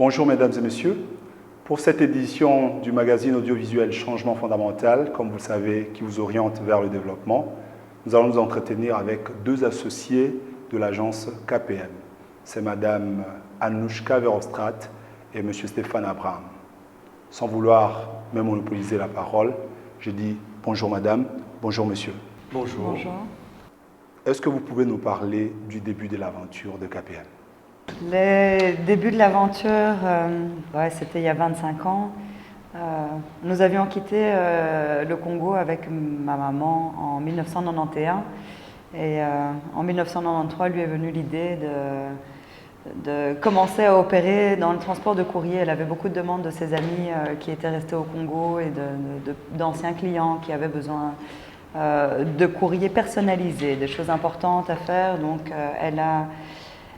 Bonjour mesdames et messieurs. Pour cette édition du magazine audiovisuel Changement Fondamental, comme vous le savez, qui vous oriente vers le développement, nous allons nous entretenir avec deux associés de l'agence KPM. C'est madame Anouchka Verhofstadt et monsieur Stéphane Abraham. Sans vouloir me monopoliser la parole, je dis bonjour madame, bonjour monsieur. Bonjour. Bonjour. Est-ce que vous pouvez nous parler du début de l'aventure de KPM? Les débuts de l'aventure, c'était il y a 25 ans. Nous avions quitté le Congo avec ma maman en 1991. Et en 1993, lui est venue l'idée de commencer à opérer dans le transport de courrier. Elle avait beaucoup de demandes de ses amis qui étaient restés au Congo et d'anciens clients qui avaient besoin de courrier personnalisé, des choses importantes à faire. Donc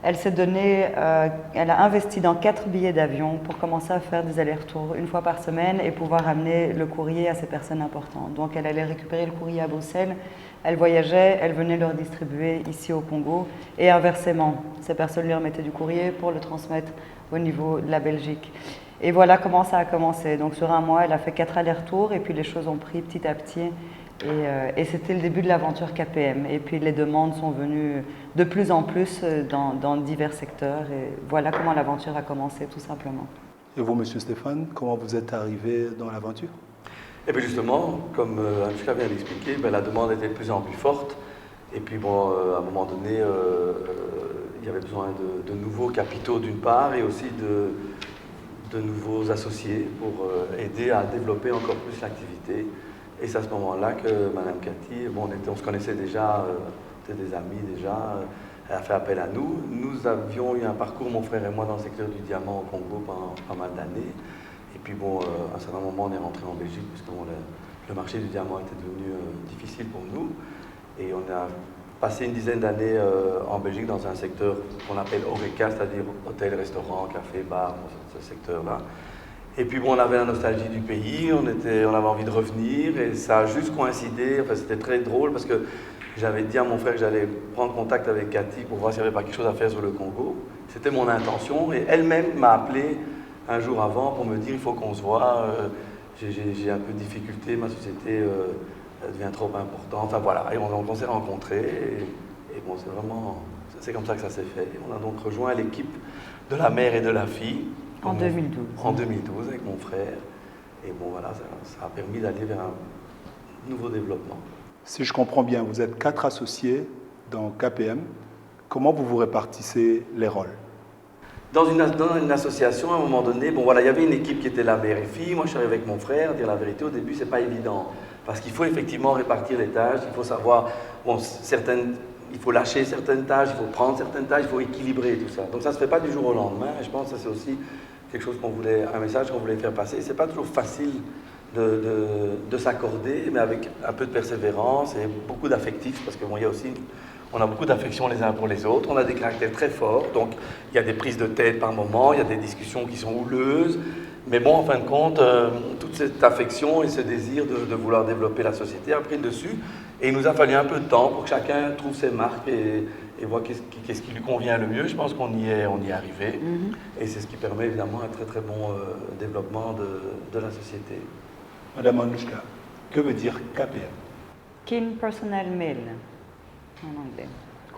elle s'est donnée, elle a investi dans 4 billets d'avion pour commencer à faire des allers-retours une fois par semaine et pouvoir amener le courrier à ces personnes importantes. Donc elle allait récupérer le courrier à Bruxelles, elle voyageait, elle venait le redistribuer ici au Congo et inversement. Ces personnes lui remettaient du courrier pour le transmettre au niveau de la Belgique. Et voilà comment ça a commencé. Donc sur un mois, elle a fait 4 allers-retours et puis les choses ont pris petit à petit. Et c'était le début de l'aventure KPM. Et puis les demandes sont venues de plus en plus dans divers secteurs. Et voilà comment l'aventure a commencé, tout simplement. Et vous, monsieur Stéphane, comment vous êtes arrivé dans l'aventure? Et bien justement, comme Anouchka vient d'expliquer, la demande était de plus en plus forte. Et puis bon, à un moment donné, il y avait besoin de nouveaux capitaux d'une part et aussi de nouveaux associés pour aider à développer encore plus l'activité. Et c'est à ce moment-là que Madame Cathy, on se connaissait déjà, on était des amis déjà, elle a fait appel à nous. Nous avions eu un parcours, mon frère et moi, dans le secteur du diamant au Congo pendant pas mal d'années. Et puis à un certain moment, on est rentré en Belgique, puisque le marché du diamant était devenu difficile pour nous. Et on a passé une dizaine d'années en Belgique dans un secteur qu'on appelle HoReCa, c'est-à-dire hôtel, restaurant, café, bar, ce secteur-là. Et puis on avait la nostalgie du pays, on avait envie de revenir et ça a juste coïncidé, c'était très drôle parce que j'avais dit à mon frère que j'allais prendre contact avec Cathy pour voir s'il n'y avait pas quelque chose à faire sur le Congo. C'était mon intention et elle-même m'a appelé un jour avant pour me dire il faut qu'on se voit, j'ai un peu de difficulté, ma société devient trop importante, enfin voilà, et on s'est rencontrés et bon c'est comme ça que ça s'est fait. Et on a donc rejoint l'équipe de la mère et de la fille. En 2012. En 2012 avec mon frère. Et bon voilà, ça a permis d'aller vers un nouveau développement. Si je comprends bien, vous êtes 4 associés dans KPM. Comment vous vous répartissez les rôles? Dans une association, à un moment donné, il y avait une équipe qui était la mère et fille. Moi, je suis arrivé avec mon frère. Dire la vérité, au début, c'est pas évident. Parce qu'il faut effectivement répartir les tâches. Il faut savoir, il faut lâcher certaines tâches, il faut prendre certaines tâches, il faut équilibrer tout ça. Donc ça ne se fait pas du jour au lendemain. Et je pense que ça, c'est aussi quelque chose un message qu'on voulait faire passer. C'est pas toujours facile de s'accorder, mais avec un peu de persévérance et beaucoup d'affectif, parce on a beaucoup d'affection les uns pour les autres, on a des caractères très forts, donc il y a des prises de tête par moment, il y a des discussions qui sont houleuses, mais bon, en fin de compte, toute cette affection et ce désir de vouloir développer la société a pris le dessus, et il nous a fallu un peu de temps pour que chacun trouve ses marques et voir qu'est-ce qui lui convient le mieux. Je pense qu'on y est arrivé. Et c'est ce qui permet évidemment un très très bon développement de la société. Madame Anouchka, que veut dire KPM? Kin Personal Mail, en anglais.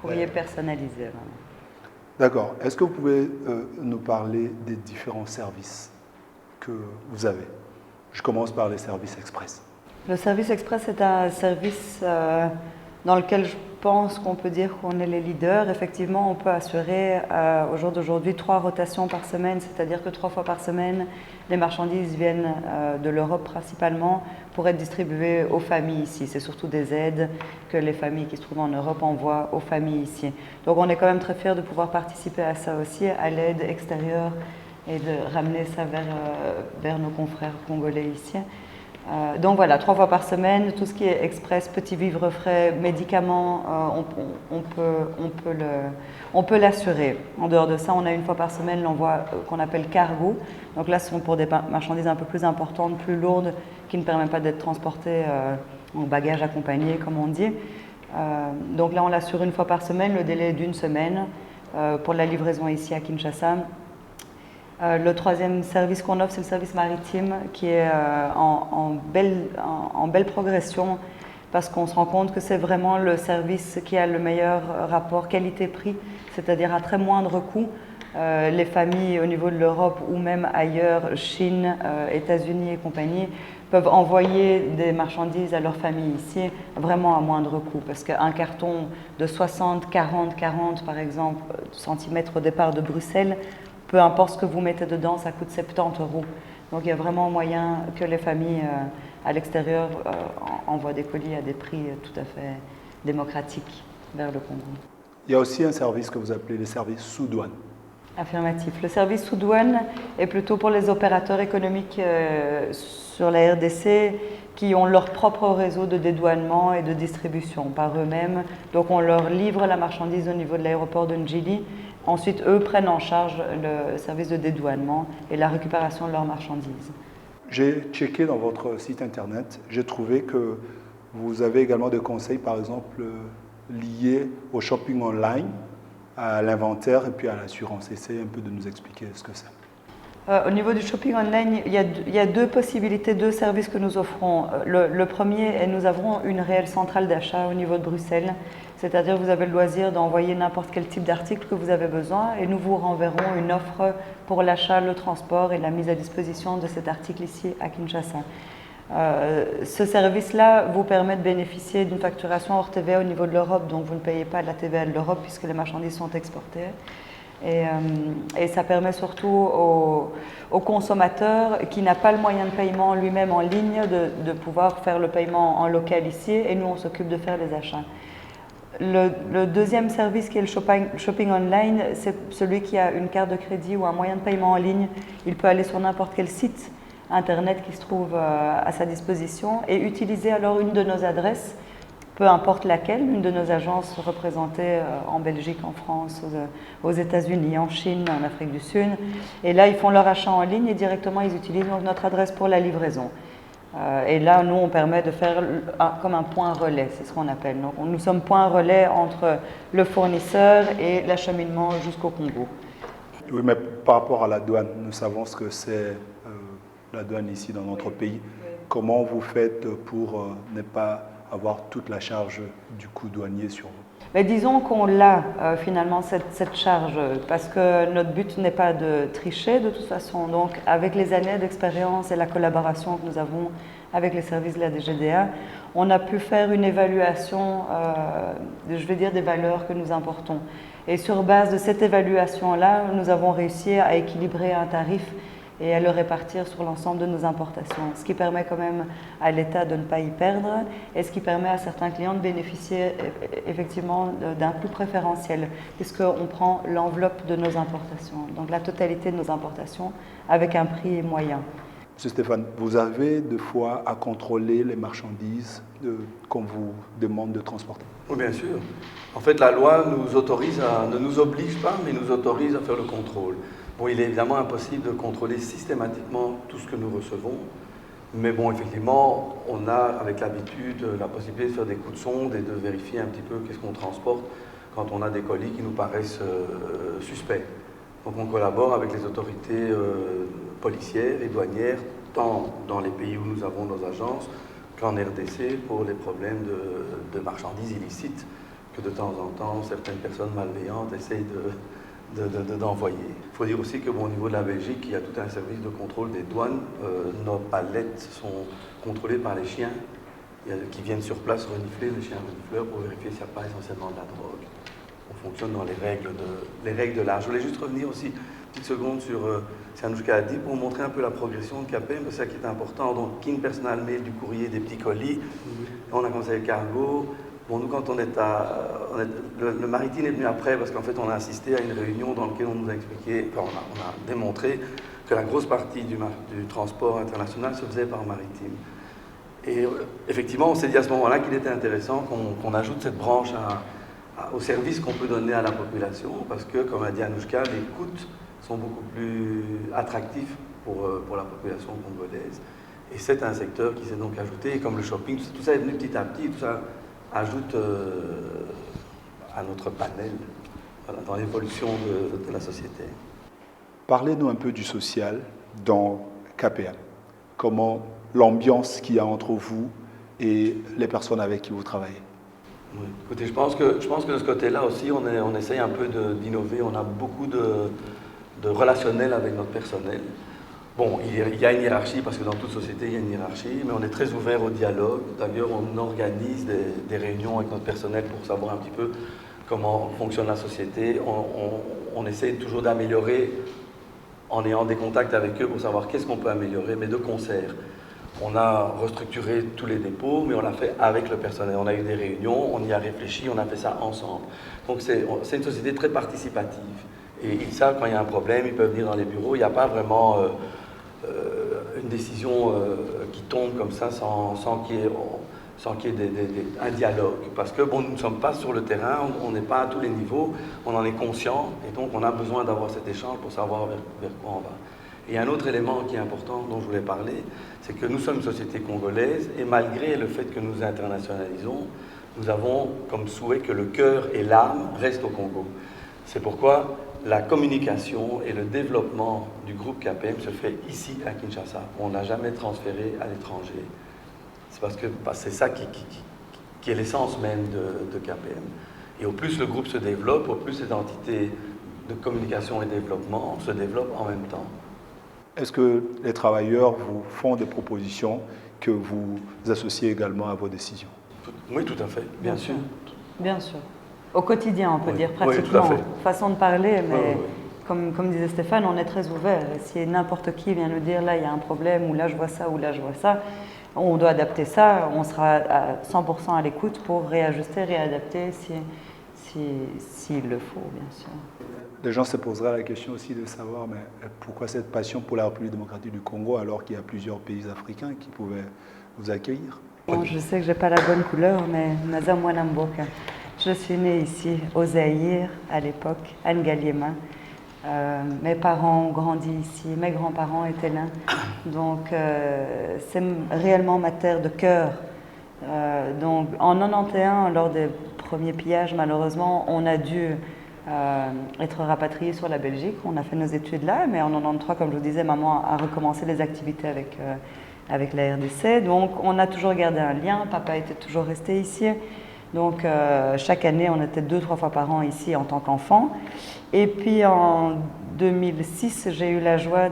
Courrier personnalisé. Vraiment. D'accord. Est-ce que vous pouvez nous parler des différents services que vous avez? Je commence par les services express. Le service express est un service dans lequel je pense qu'on peut dire qu'on est les leaders. Effectivement, on peut assurer au jour d'aujourd'hui 3 rotations par semaine, c'est-à-dire que 3 fois par semaine, les marchandises viennent de l'Europe principalement pour être distribuées aux familles ici. C'est surtout des aides que les familles qui se trouvent en Europe envoient aux familles ici. Donc on est quand même très fiers de pouvoir participer à ça aussi, à l'aide extérieure et de ramener ça vers nos confrères congolais ici. Donc voilà, 3 fois par semaine, tout ce qui est express, petits vivres frais, médicaments, on peut l'assurer. En dehors de ça, on a 1 fois par semaine l'envoi qu'on appelle cargo. Donc là, ce sont pour des marchandises un peu plus importantes, plus lourdes, qui ne permettent pas d'être transportées en bagages accompagnés, comme on dit. Donc là, on l'assure 1 fois par semaine, le délai est d'1 semaine pour la livraison ici à Kinshasa. Le troisième service qu'on offre, c'est le service maritime qui est en belle progression parce qu'on se rend compte que c'est vraiment le service qui a le meilleur rapport qualité-prix, c'est-à-dire à très moindre coût. Les familles au niveau de l'Europe ou même ailleurs, Chine, États-Unis et compagnie, peuvent envoyer des marchandises à leur famille ici vraiment à moindre coût parce qu'un carton de 60, 40 par exemple centimètres au départ de Bruxelles, peu importe ce que vous mettez dedans, ça coûte 70 €. Donc il y a vraiment moyen que les familles à l'extérieur envoient des colis à des prix tout à fait démocratiques vers le Congo. Il y a aussi un service que vous appelez le service sous douane. Affirmatif. Le service sous douane est plutôt pour les opérateurs économiques sur la RDC qui ont leur propre réseau de dédouanement et de distribution par eux-mêmes. Donc on leur livre la marchandise au niveau de l'aéroport de Njili. Ensuite, eux prennent en charge le service de dédouanement et la récupération de leurs marchandises. J'ai checké dans votre site internet, j'ai trouvé que vous avez également des conseils, par exemple, liés au shopping online, à l'inventaire et puis à l'assurance. Essayez un peu de nous expliquer ce que c'est. Au niveau du shopping online, il y a deux possibilités, deux services que nous offrons. Le premier est nous avons une réelle centrale d'achat au niveau de Bruxelles, c'est-à-dire vous avez le loisir d'envoyer n'importe quel type d'article que vous avez besoin et nous vous renverrons une offre pour l'achat, le transport et la mise à disposition de cet article ici à Kinshasa. Ce service-là vous permet de bénéficier d'une facturation hors TVA au niveau de l'Europe, donc vous ne payez pas de la TVA de l'Europe puisque les marchandises sont exportées. Et ça permet surtout au consommateur qui n'a pas le moyen de paiement lui-même en ligne de pouvoir faire le paiement en local ici et nous on s'occupe de faire les achats. Le deuxième service qui est le shopping online, c'est celui qui a une carte de crédit ou un moyen de paiement en ligne. Il peut aller sur n'importe quel site internet qui se trouve à sa disposition et utiliser alors une de nos adresses, peu importe laquelle, une de nos agences représentées en Belgique, en France, aux États-Unis, en Chine, en Afrique du Sud. Et là, ils font leur achat en ligne et directement, ils utilisent donc notre adresse pour la livraison. Et là, nous, on permet de faire comme un point relais, c'est ce qu'on appelle. Donc, nous sommes point relais entre le fournisseur et l'acheminement jusqu'au Congo. Oui, mais par rapport à la douane, nous savons ce que c'est la douane ici dans notre pays. Oui. Comment vous faites pour ne pas avoir toute la charge du coût douanier sur vous? Mais disons qu'on l'a finalement cette charge parce que notre but n'est pas de tricher de toute façon. Donc avec les années d'expérience et la collaboration que nous avons avec les services de la DGDA, on a pu faire une évaluation, je vais dire, des valeurs que nous importons. Et sur base de cette évaluation-là, nous avons réussi à équilibrer un tarif et à le répartir sur l'ensemble de nos importations, ce qui permet quand même à l'État de ne pas y perdre et ce qui permet à certains clients de bénéficier effectivement d'un coût préférentiel puisqu'on prend l'enveloppe de nos importations, donc la totalité de nos importations avec un prix moyen. Monsieur Stéphane, vous avez des fois à contrôler les marchandises qu'on vous demande de transporter? Oui, bien sûr. En fait, la loi ne nous oblige pas, mais nous autorise à faire le contrôle. Bon, il est évidemment impossible de contrôler systématiquement tout ce que nous recevons, mais bon, effectivement, on a avec l'habitude la possibilité de faire des coups de sonde et de vérifier un petit peu qu'est-ce qu'on transporte quand on a des colis qui nous paraissent suspects. Donc on collabore avec les autorités policières et douanières, tant dans les pays où nous avons nos agences qu'en RDC pour les problèmes de marchandises illicites que de temps en temps certaines personnes malveillantes essayent d'envoyer. Il faut dire aussi que au niveau de la Belgique, il y a tout un service de contrôle des douanes. Nos palettes sont contrôlées par les chiens qui viennent sur place renifler, les chiens renifleurs, pour vérifier s'il n'y a pas essentiellement de la drogue. On fonctionne dans les règles de l'art. Je voulais juste revenir aussi une petite seconde sur ce qu'Anouchka a dit pour vous montrer un peu la progression de CAPEM, parce que c'est ça qui est important. Donc, King Personal Mail, du courrier, des petits colis. On a commencé avec Cargo. Bon, nous, quand le maritime est venu après, parce qu'en fait, on a assisté à une réunion dans laquelle on nous a expliqué, on a démontré que la grosse partie du transport international se faisait par maritime. Et effectivement, on s'est dit à ce moment-là qu'il était intéressant qu'on ajoute cette branche au service qu'on peut donner à la population, parce que, comme a dit Anouchka, les coûts sont beaucoup plus attractifs pour la population congolaise. Et c'est un secteur qui s'est donc ajouté, et comme le shopping, tout ça est venu petit à petit, tout ça ajoute à notre panel, voilà, dans l'évolution de la société. Parlez-nous un peu du social dans KPM. Comment l'ambiance qu'il y a entre vous et les personnes avec qui vous travaillez. Oui. Écoutez, je pense que de ce côté-là aussi, on essaye un peu d'innover. On a beaucoup de relationnel avec notre personnel. Bon, il y a une hiérarchie, parce que dans toute société, il y a une hiérarchie, mais on est très ouvert au dialogue. D'ailleurs, on organise des réunions avec notre personnel pour savoir un petit peu comment fonctionne la société. On essaie toujours d'améliorer en ayant des contacts avec eux pour savoir qu'est-ce qu'on peut améliorer, mais de concert. On a restructuré tous les dépôts, mais on l'a fait avec le personnel. On a eu des réunions, on y a réfléchi, on a fait ça ensemble. Donc c'est une société très participative. Et ils savent quand il y a un problème, ils peuvent venir dans les bureaux. Il n'y a pas vraiment une décision qui tombe comme ça sans qu'il y ait un dialogue. Parce que bon, nous ne sommes pas sur le terrain, on n'est pas à tous les niveaux, on en est conscient, et donc on a besoin d'avoir cet échange pour savoir vers quoi on va. Et un autre élément qui est important dont je voulais parler, c'est que nous sommes une société congolaise, et malgré le fait que nous internationalisons, nous avons comme souhait que le cœur et l'âme restent au Congo. C'est pourquoi la communication et le développement du groupe KPM se fait ici à Kinshasa. On n'a jamais transféré à l'étranger. C'est parce que c'est ça qui est l'essence même de KPM. Et au plus le groupe se développe, au plus ces entités de communication et développement se développent en même temps. Est-ce que les travailleurs vous font des propositions que vous associez également à vos décisions? Oui, tout à fait, bien sûr. Bien sûr. Au quotidien, on peut dire, Oui, pratiquement. tout à fait. Façon de parler, mais Oui. Comme disait Stéphane, on est très ouvert. Et si n'importe qui vient nous dire, là, il y a un problème, ou là, je vois ça, ou là, je vois ça, on doit adapter ça. On sera à 100% à l'écoute pour réajuster, réadapter s'il le faut, bien sûr. Les gens se poseraient la question aussi de savoir mais pourquoi cette passion pour la République démocratique du Congo alors qu'il y a plusieurs pays africains qui pouvaient vous accueillir? Bon, je sais que je n'ai pas la bonne couleur, mais Naza Mwanamboka. Je suis née ici, au Zaïre, à l'époque, à Ngaliema. Mes parents ont grandi ici, mes grands-parents étaient là. Donc, c'est réellement ma terre de cœur. Donc, en 91, lors des premiers pillages, malheureusement, on a dû être rapatriés sur la Belgique. On a fait nos études là, mais en 93, comme je vous disais, maman a recommencé les activités avec la RDC. Donc, on a toujours gardé un lien. Papa était toujours resté ici. Donc, chaque année, on était 2-3 fois par an ici en tant qu'enfant. Et puis, en 2006, j'ai eu la joie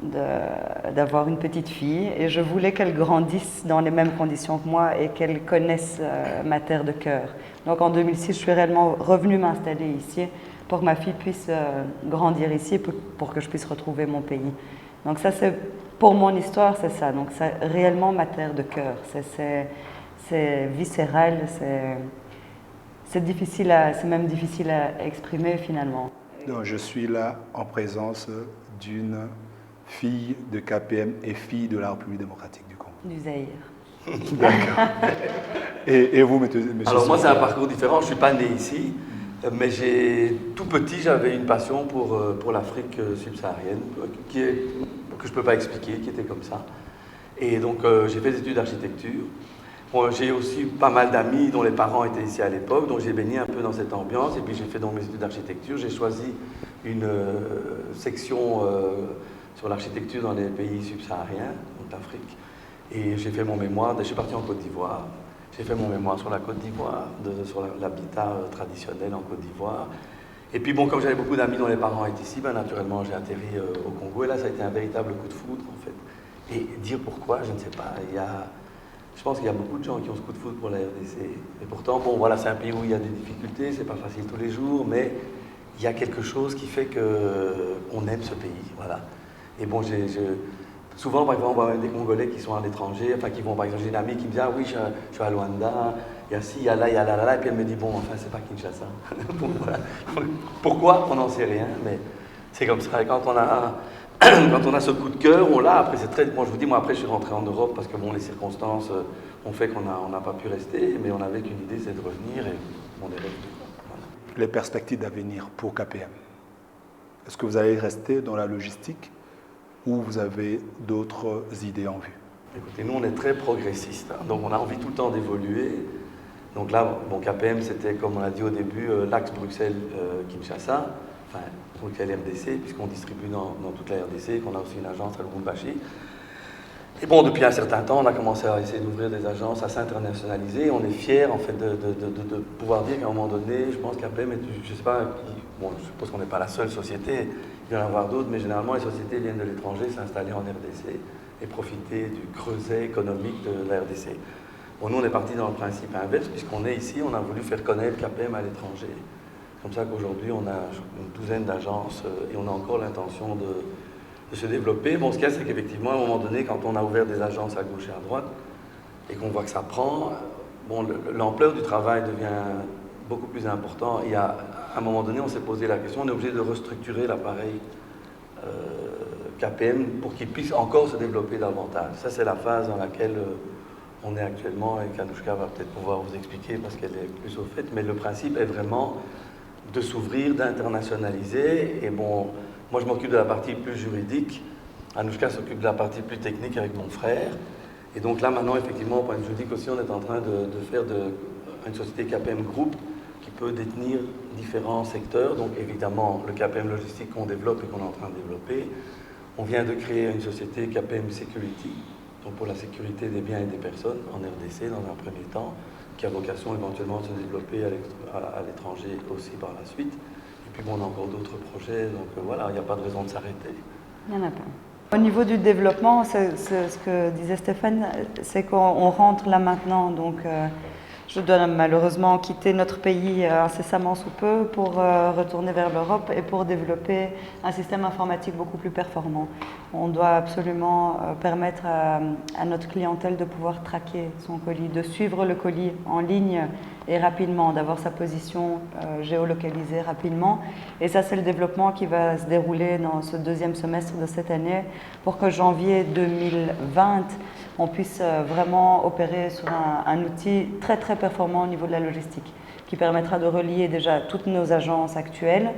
d'avoir une petite fille. Et je voulais qu'elle grandisse dans les mêmes conditions que moi et qu'elle connaisse ma terre de cœur. Donc, en 2006, je suis réellement revenue m'installer ici pour que ma fille puisse grandir ici, pour que je puisse retrouver mon pays. Donc, ça, c'est pour mon histoire, c'est ça. Donc, c'est réellement ma terre de cœur. C'est viscéral, c'est même difficile à exprimer finalement. Donc, je suis là en présence d'une fille de KPM et fille de la République démocratique du Congo. Du Zaïre. D'accord. Et vous, monsieur? Alors moi, c'est un parcours différent. Je ne suis pas né ici, mais tout petit, j'avais une passion pour l'Afrique subsaharienne, que je ne peux pas expliquer, qui était comme ça. Et donc, j'ai fait des études d'architecture. Bon, j'ai aussi pas mal d'amis dont les parents étaient ici à l'époque, donc j'ai baigné un peu dans cette ambiance. Et puis j'ai fait donc mes études d'architecture. J'ai choisi une section sur l'architecture dans les pays subsahariens, donc d'Afrique. Et j'ai fait mon mémoire. Je suis parti en Côte d'Ivoire. J'ai fait mon mémoire sur la Côte d'Ivoire, sur l'habitat traditionnel en Côte d'Ivoire. Et puis bon, comme j'avais beaucoup d'amis dont les parents étaient ici, ben, naturellement j'ai atterri au Congo. Et là, ça a été un véritable coup de foudre en fait. Et dire pourquoi, je ne sais pas. Je pense qu'il y a beaucoup de gens qui ont ce coup de foudre pour la RDC. Et pourtant, bon, voilà, c'est un pays où il y a des difficultés, c'est pas facile tous les jours, mais il y a quelque chose qui fait qu'on aime ce pays, voilà. Et bon, souvent, par exemple, on voit même des Congolais qui sont à l'étranger, enfin, qui vont, par exemple, j'ai une amie qui me dit, ah oui, je suis à Luanda, il y a ci, il y a là, il y a là, et puis elle me dit, bon, enfin, c'est pas Kinshasa. Bon, voilà. Pourquoi? On n'en sait rien, mais c'est comme ça. Et quand on a ce coup de cœur, on l'a. Après, c'est très. Moi, je vous dis, moi, après, je suis rentré en Europe parce que bon, les circonstances ont fait qu'on n'a pas pu rester, mais on avait qu'une idée, c'est de revenir et on est revenu. Voilà. Les perspectives d'avenir pour KPM. Est-ce que vous allez rester dans la logistique ou vous avez d'autres idées en vue? Écoutez, nous, on est très progressistes, hein, donc on a envie tout le temps d'évoluer. Donc là, bon, KPM, c'était, comme on a dit au début, l'axe Bruxelles-Kinshasa. enfin, pour lequel RDC, puisqu'on distribue dans toute la RDC, qu'on a aussi une agence à Lubumbashi. Et bon, depuis un certain temps, on a commencé à essayer d'ouvrir des agences, à s'internationaliser. On est fiers, en fait, de pouvoir dire qu'à un moment donné, je pense qu'APM est, je sais pas, bon, je suppose qu'on n'est pas la seule société, il y en a avoir d'autres, mais généralement, les sociétés viennent de l'étranger s'installer en RDC et profiter du creuset économique de la RDC. Bon, nous, on est parti dans le principe inverse, puisqu'on est ici, on a voulu faire connaître KPM à l'étranger. C'est comme ça qu'aujourd'hui, on a une douzaine d'agences et on a encore l'intention de se développer. Bon, ce qu'il y a, c'est qu'effectivement, à un moment donné, quand on a ouvert des agences à gauche et à droite, et qu'on voit que ça prend, bon, l'ampleur du travail devient beaucoup plus important. Et à un moment donné, on s'est posé la question, on est obligé de restructurer l'appareil KPM pour qu'il puisse encore se développer davantage. Ça, c'est la phase dans laquelle on est actuellement, et qu'Anouchka va peut-être pouvoir vous expliquer parce qu'elle est plus au fait, mais le principe est vraiment de s'ouvrir, d'internationaliser. Et bon, moi, je m'occupe de la partie plus juridique. Anouchka s'occupe de la partie plus technique avec mon frère. Et donc là, maintenant, effectivement, au point de vue juridique aussi, on est en train de faire une société KPM Group qui peut détenir différents secteurs. Donc évidemment, le KPM logistique qu'on développe et qu'on est en train de développer. On vient de créer une société KPM Security, donc pour la sécurité des biens et des personnes en RDC dans un premier temps, qui a vocation éventuellement de se développer à l'étranger aussi par la suite. Et puis bon, on a encore d'autres projets, donc voilà, il n'y a pas de raison de s'arrêter. Il n'y en a pas. Au niveau du développement, ce que disait Stéphane, c'est qu'on rentre là maintenant, donc je dois malheureusement quitter notre pays incessamment sous peu pour retourner vers l'Europe et pour développer un système informatique beaucoup plus performant. On doit absolument permettre à notre clientèle de pouvoir traquer son colis, de suivre le colis en ligne et rapidement, d'avoir sa position géolocalisée rapidement. Et ça, c'est le développement qui va se dérouler dans ce deuxième semestre de cette année pour que janvier 2020, on puisse vraiment opérer sur un outil très très performant au niveau de la logistique, qui permettra de relier déjà toutes nos agences actuelles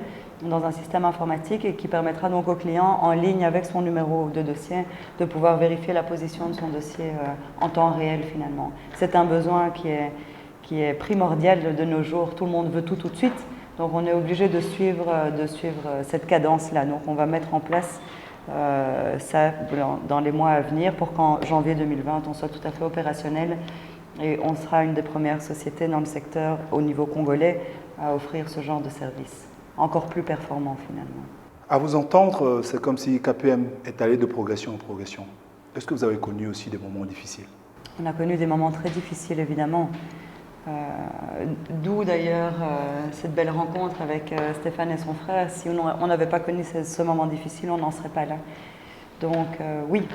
dans un système informatique et qui permettra donc au client, en ligne avec son numéro de dossier, de pouvoir vérifier la position de son dossier en temps réel finalement. C'est un besoin qui est primordial de nos jours. Tout le monde veut tout de suite, donc on est obligé de suivre cette cadence-là. Donc on va mettre en place ça dans les mois à venir pour qu'en janvier 2020, on soit tout à fait opérationnel et on sera une des premières sociétés dans le secteur au niveau congolais à offrir ce genre de service, encore plus performant finalement. À vous entendre, c'est comme si KPM est allé de progression en progression. Est-ce que vous avez connu aussi des moments difficiles? On a connu des moments très difficiles évidemment. D'où d'ailleurs cette belle rencontre avec Stéphane et son frère. Si on n'avait pas connu ce moment difficile, on n'en serait pas là. Donc oui,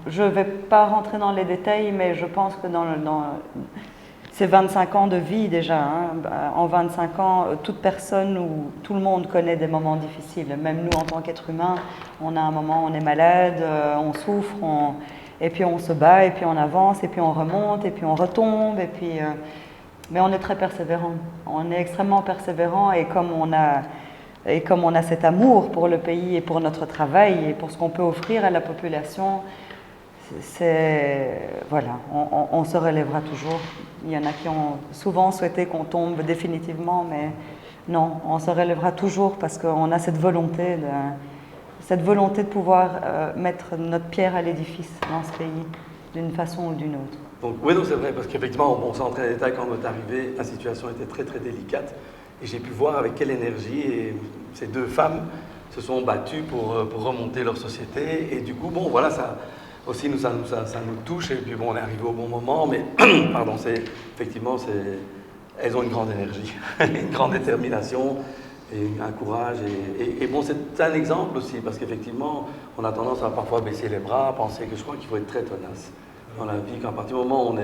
je ne vais pas rentrer dans les détails, mais je pense que dans ces 25 ans de vie déjà, en 25 ans, toute personne ou tout le monde connaît des moments difficiles. Même nous en tant qu'êtres humains, on a un moment où on est malade, on souffre, et puis on se bat, et puis on avance, et puis on remonte, et puis on retombe, et puis... mais on est très persévérant. On est extrêmement persévérant, et comme on a cet amour pour le pays et pour notre travail et pour ce qu'on peut offrir à la population, voilà, on se relèvera toujours. Il y en a qui ont souvent souhaité qu'on tombe définitivement, mais non, on se relèvera toujours parce qu'on a cette volonté de pouvoir mettre notre pierre à l'édifice dans ce pays, d'une façon ou d'une autre. Donc, oui, c'est vrai, parce qu'effectivement, on s'est entré dans les détails quand on est arrivé, la situation était très très délicate, et j'ai pu voir avec quelle énergie et ces deux femmes se sont battues pour remonter leur société, et du coup, bon, voilà, ça aussi ça nous touche, et puis bon, on est arrivé au bon moment, mais pardon, elles ont une grande énergie, une grande détermination, et un courage, et bon, c'est un exemple aussi, parce qu'effectivement, on a tendance à parfois baisser les bras, à penser que je crois qu'il faut être très tenace dans la vie, qu'à partir du moment où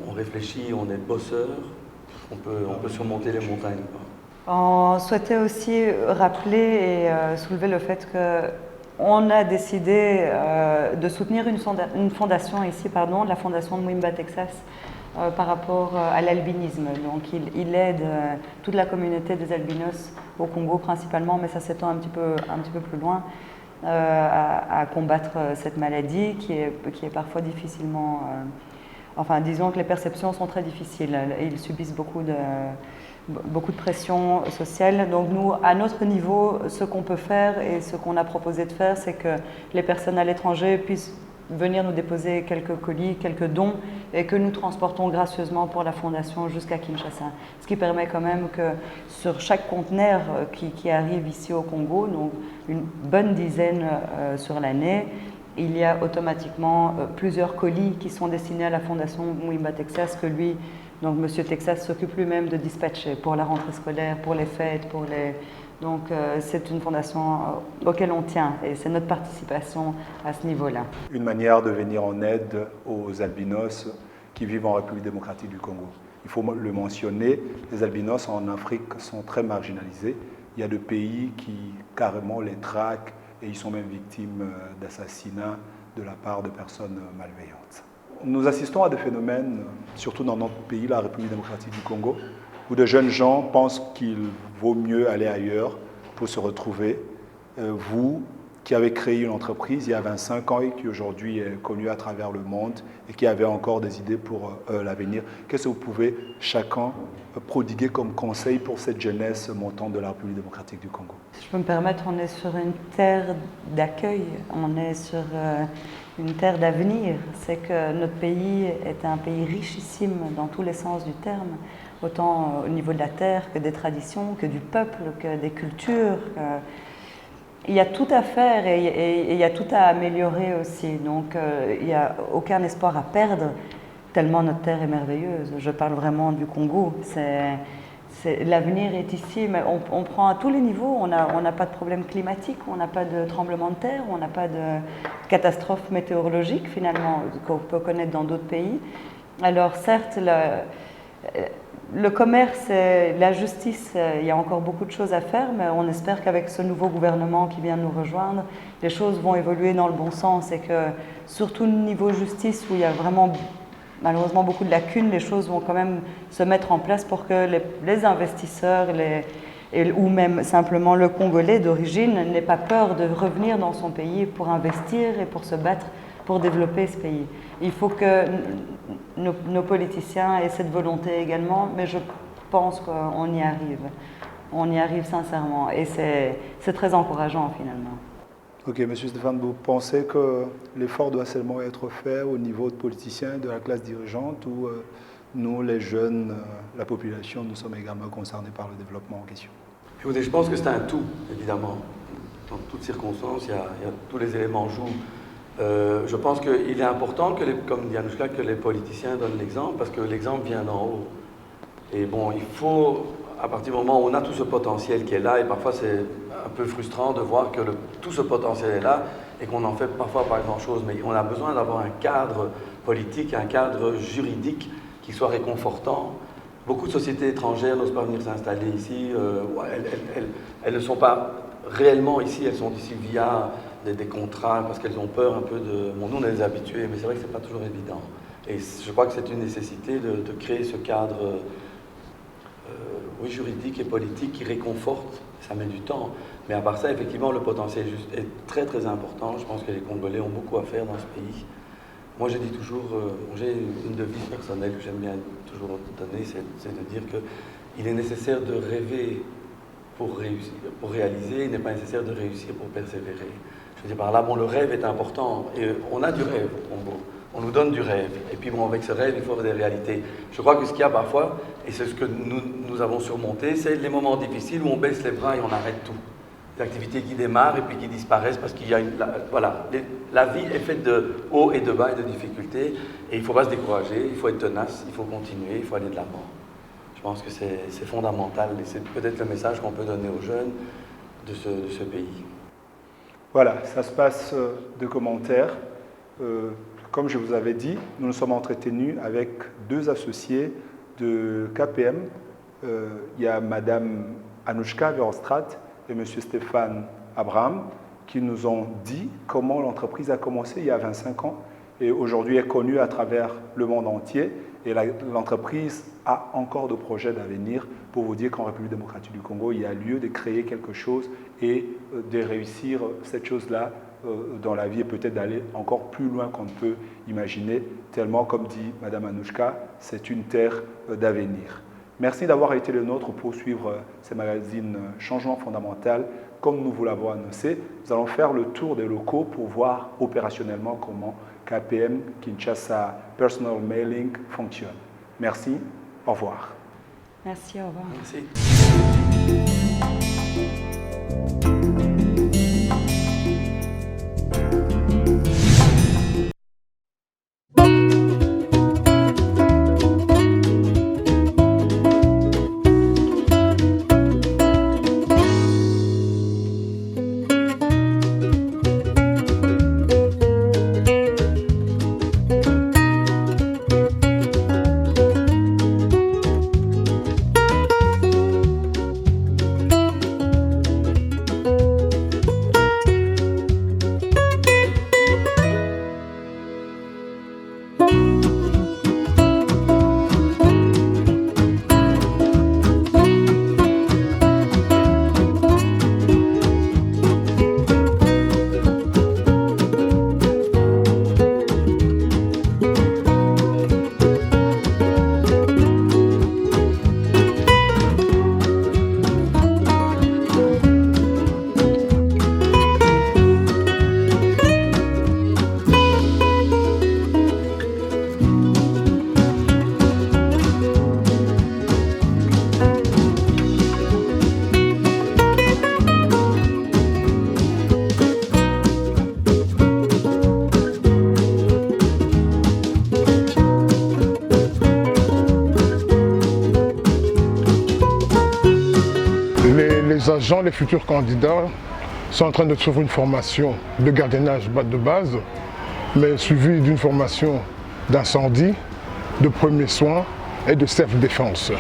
on réfléchit, on est bosseur, on peut surmonter les montagnes. On souhaitait aussi rappeler et soulever le fait qu'on a décidé de soutenir une fondation ici, la fondation de Mwimba, Texas, par rapport à l'albinisme. Donc il aide toute la communauté des albinos au Congo principalement, mais ça s'étend un petit peu plus loin, à combattre cette maladie qui est parfois difficilement enfin disons que les perceptions sont très difficiles. Ils subissent beaucoup de pression sociale. Donc nous, à notre niveau, ce qu'on peut faire et ce qu'on a proposé de faire, c'est que les personnes à l'étranger puissent venir nous déposer quelques colis, quelques dons, et que nous transportons gracieusement pour la fondation jusqu'à Kinshasa. Ce qui permet quand même que sur chaque conteneur qui arrive ici au Congo, donc une bonne dizaine sur l'année, il y a automatiquement plusieurs colis qui sont destinés à la fondation Mouimba Texas, que lui, donc Monsieur Texas, s'occupe lui-même de dispatcher pour la rentrée scolaire, pour les fêtes, pour les... Donc c'est une fondation auquel on tient et c'est notre participation à ce niveau-là. Une manière de venir en aide aux albinos qui vivent en République démocratique du Congo. Il faut le mentionner, les albinos en Afrique sont très marginalisés. Il y a des pays qui carrément les traquent et ils sont même victimes d'assassinats de la part de personnes malveillantes. Nous assistons à des phénomènes, surtout dans notre pays, la République démocratique du Congo, où de jeunes gens pensent qu'il vaut mieux aller ailleurs pour se retrouver. Vous, qui avez créé une entreprise il y a 25 ans et qui aujourd'hui est connue à travers le monde et qui avez encore des idées pour l'avenir, qu'est-ce que vous pouvez chacun prodiguer comme conseil pour cette jeunesse montante de la République démocratique du Congo? Si je peux me permettre, on est sur une terre d'accueil, on est sur une terre d'avenir. C'est que notre pays est un pays richissime dans tous les sens du terme, autant au niveau de la terre que des traditions, que du peuple, que des cultures. Il y a tout à faire et il y a tout à améliorer aussi. Donc il n'y a aucun espoir à perdre, tellement notre terre est merveilleuse. Je parle vraiment du Congo. L'avenir est ici, mais on prend à tous les niveaux. On n'a pas de problème climatique, on n'a pas de tremblement de terre, on n'a pas de catastrophe météorologique finalement qu'on peut connaître dans d'autres pays. Alors certes, le commerce, la justice, il y a encore beaucoup de choses à faire, mais on espère qu'avec ce nouveau gouvernement qui vient nous rejoindre, les choses vont évoluer dans le bon sens et que surtout au niveau justice où il y a vraiment malheureusement beaucoup de lacunes, les choses vont quand même se mettre en place pour que les investisseurs ou même simplement le Congolais d'origine n'ait pas peur de revenir dans son pays pour investir et pour se battre pour développer ce pays. Il faut que nos politiciens aient cette volonté également, mais je pense qu'on y arrive. On y arrive sincèrement et c'est très encourageant finalement. Ok, Monsieur Stéphane, vous pensez que l'effort doit seulement être fait au niveau de politiciens, de la classe dirigeante, ou nous, les jeunes, la population, nous sommes également concernés par le développement en question? Écoutez, je pense que c'est un tout, évidemment. Dans toutes circonstances, tous les éléments jouent. Je pense qu'il est important, comme dit Anouchka, que les politiciens donnent l'exemple, parce que l'exemple vient d'en haut. Et bon, il faut, à partir du moment où on a tout ce potentiel qui est là, et parfois c'est un peu frustrant de voir que tout ce potentiel est là, et qu'on n'en fait parfois pas grand-chose, mais on a besoin d'avoir un cadre politique, un cadre juridique qui soit réconfortant. Beaucoup de sociétés étrangères n'osent pas venir s'installer ici, elles ne sont pas réellement ici, elles sont ici via des contrats, parce qu'elles ont peur un peu de... Bon, nous on est des habitués, mais c'est vrai que ce n'est pas toujours évident. Et je crois que c'est une nécessité de créer ce cadre juridique et politique qui réconforte. Ça met du temps, mais à part ça, effectivement, le potentiel est très très important. Je pense que les Congolais ont beaucoup à faire dans ce pays. Moi, je dis toujours, j'ai une devise personnelle que j'aime bien toujours donner, c'est de dire qu'il est nécessaire de rêver pour réussir, pour réaliser, il n'est pas nécessaire de réussir pour persévérer. Je veux dire par là, bon, le rêve est important, et on a du rêve au Congo. On nous donne du rêve, et puis bon, avec ce rêve, il faut avoir des réalités. Je crois que ce qu'il y a parfois, et c'est ce que nous avons surmonté, c'est les moments difficiles où on baisse les bras et on arrête tout. Des activités qui démarrent et puis qui disparaissent parce qu'il y a la vie est faite de hauts et de bas et de difficultés, et il ne faut pas se décourager, il faut être tenace, il faut continuer, il faut aller de l'avant. Je pense que c'est fondamental, et c'est peut-être le message qu'on peut donner aux jeunes de ce pays. Voilà, ça se passe de commentaires. Comme je vous avais dit, nous nous sommes entretenus avec deux associés de KPM. Il y a Madame Anouchka Verhofstadt et Monsieur Stéphane Abraham qui nous ont dit comment l'entreprise a commencé il y a 25 ans et aujourd'hui est connue à travers le monde entier. Et l'entreprise a encore de projets d'avenir pour vous dire qu'en République démocratique du Congo, il y a lieu de créer quelque chose et de réussir cette chose-là dans la vie et peut-être d'aller encore plus loin qu'on ne peut imaginer, tellement, comme dit Madame Anouchka, c'est une terre d'avenir. Merci d'avoir été le nôtre pour suivre ces magazines Changement Fondamental. Comme nous vous l'avons annoncé, nous allons faire le tour des locaux pour voir opérationnellement comment KPM Kinshasa Personal Mailing fonctionne. Merci, au revoir. Merci, au revoir. Merci. Les agents, les futurs candidats sont en train de suivre une formation de gardiennage de base, mais suivie d'une formation d'incendie, de premiers soins et de self-défense.